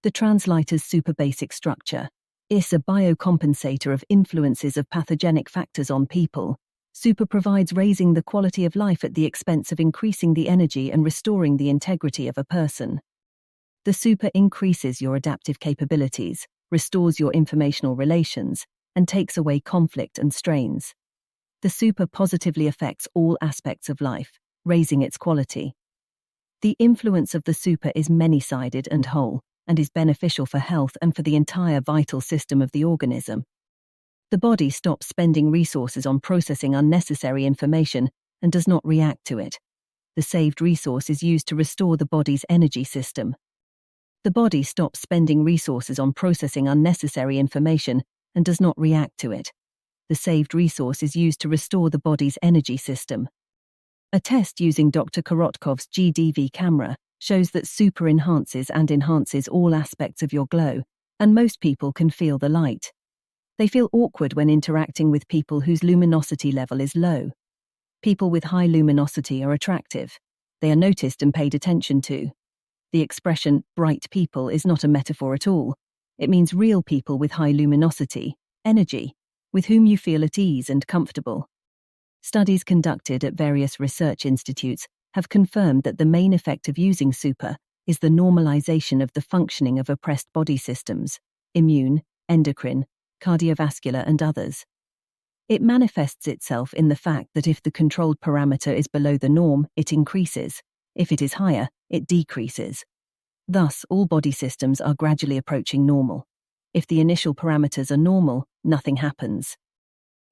The Translighters SUPER basic structure is a bio-compensator of influences of pathogenic factors on people. SUPER provides raising the quality of life at the expense of increasing the energy and restoring the integrity of a person. The SUPER increases your adaptive capabilities, restores your informational relations, and takes away conflict and strains. The SUPER positively affects all aspects of life, raising its quality. The influence of the SUPER is many-sided and whole, and is beneficial for health and for the entire vital system of the organism. The body stops spending resources on processing unnecessary information and does not react to it. The saved resource is used to restore the body's energy system. The body stops spending resources on processing unnecessary information and does not react to it. The saved resource is used to restore the body's energy system. A test using Dr. Korotkov's GDV camera shows that SUPER enhances all aspects of your glow, and most people can feel the light. They feel awkward when interacting with people whose luminosity level is low. People with high luminosity are attractive. They are noticed and paid attention to. The expression, bright people, is not a metaphor at all. It means real people with high luminosity, energy, with whom you feel at ease and comfortable. Studies conducted at various research institutes have confirmed that the main effect of using SUPER is the normalization of the functioning of oppressed body systems, immune, endocrine, cardiovascular and others. It manifests itself in the fact that if the controlled parameter is below the norm, it increases. If it is higher, it decreases. Thus, all body systems are gradually approaching normal. If the initial parameters are normal, nothing happens.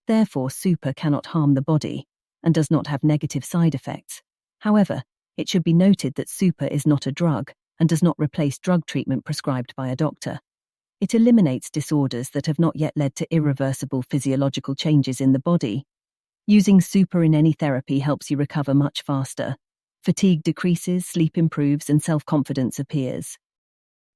Therefore, SUPER cannot harm the body and does not have negative side effects. However, it should be noted that SUPER is not a drug and does not replace drug treatment prescribed by a doctor. It eliminates disorders that have not yet led to irreversible physiological changes in the body. Using SUPER in any therapy helps you recover much faster. Fatigue decreases, sleep improves, and self-confidence appears.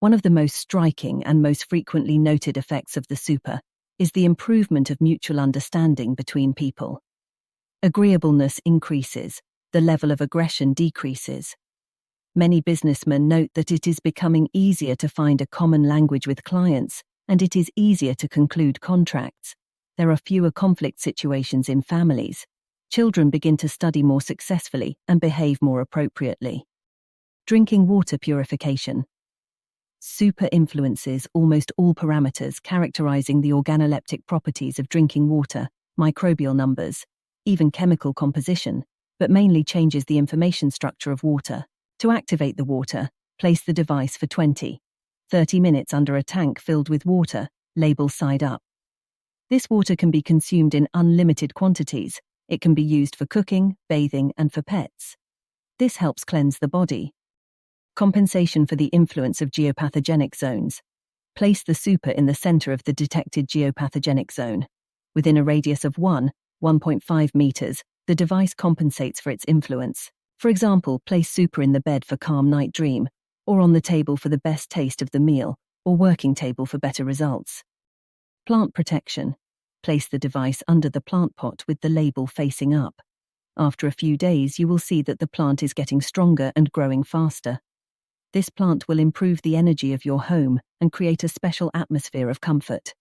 One of the most striking and most frequently noted effects of the SUPER is the improvement of mutual understanding between people. Agreeableness increases, the level of aggression decreases. Many businessmen note that it is becoming easier to find a common language with clients, and it is easier to conclude contracts. There are fewer conflict situations in families. Children begin to study more successfully and behave more appropriately. Drinking water purification. SUPER influences almost all parameters characterizing the organoleptic properties of drinking water, microbial numbers, even chemical composition, but mainly changes the information structure of water. To activate the water, place the device for 20-30 minutes under a tank filled with water, label side up. This water can be consumed in unlimited quantities. It can be used for cooking, bathing, and for pets. This helps cleanse the body. Compensation for the influence of geopathogenic zones. Place the SUPER in the center of the detected geopathogenic zone. Within a radius of 1.5 meters, the device compensates for its influence. For example, place SUPER in the bed for calm night dream, or on the table for the best taste of the meal, or working table for better results. Plant protection. Place the device under the plant pot with the label facing up. After a few days, you will see that the plant is getting stronger and growing faster. This plant will improve the energy of your home and create a special atmosphere of comfort.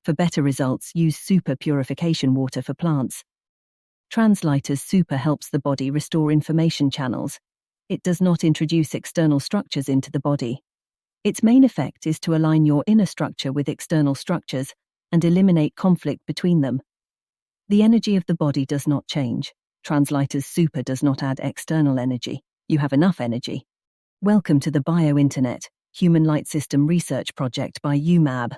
For better results, use SUPER purification water for plants. Translighters SUPER helps the body restore information channels. It does not introduce external structures into the body. Its main effect is to align your inner structure with external structures and eliminate conflict between them. The energy of the body does not change. Translighters SUPER does not add external energy. You have enough energy. Welcome to the Bio-Internet, Human Light System Research Project by UMAB.